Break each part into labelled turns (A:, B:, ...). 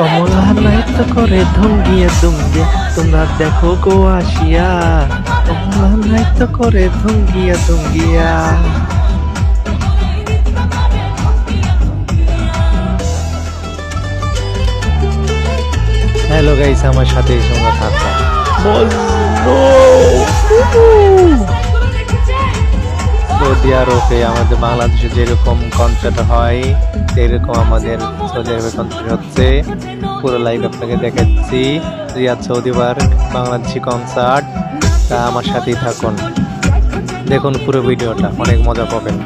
A: কমলা নাইত করে ধঙ্গিয়া দুঙ্গিয়া, তোমরা দেখো গো আসিয়া। কমলা নাইত করে ধঙ্গিয়া দুঙ্গিয়া। হ্যালো গাইস, আমার সাথে তোমরা থাকো। সৌদি আরবে আমাদের বাংলাদেশে যেরকম কনসার্ট হয় সেরকম আমাদের সৌদি আরবে কনসার্ট হচ্ছে। পুরো লাইভ আপনাকে দেখাচ্ছি। Riyad Saudi park Bangladeshi concert. তা আমার সাথেই থাকুন, দেখুন পুরো ভিডিওটা, অনেক মজা পাবেন।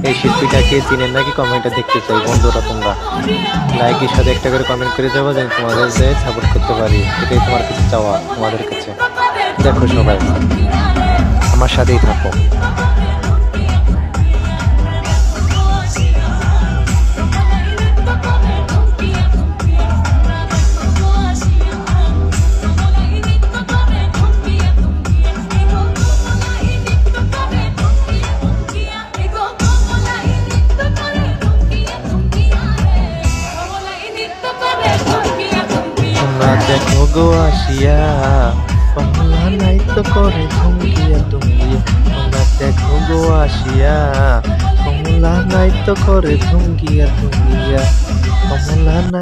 A: এই শিল্পীটাকে চিনেন নাকি কমেন্টে দেখতে চাই বন্ধুরা। তোমরা লাইকের সাথে একটা করে কমেন্ট করে যাবো, যেন তোমাদের সাপোর্ট করতে পারি। এটাই তোমার কাছে চাওয়া, তোমাদের কাছে। দেখো সবাই, আমার সাথেই থাকো। তোমরা দেখো গো আসিয়া, কমলা নাইত করে ধঙ্গিয়া দুঙ্গিয়া। তোমরা দেখো গো আসিয়া, কমলা নাইত করে ধঙ্গিয়া দুঙ্গিয়া। কমলা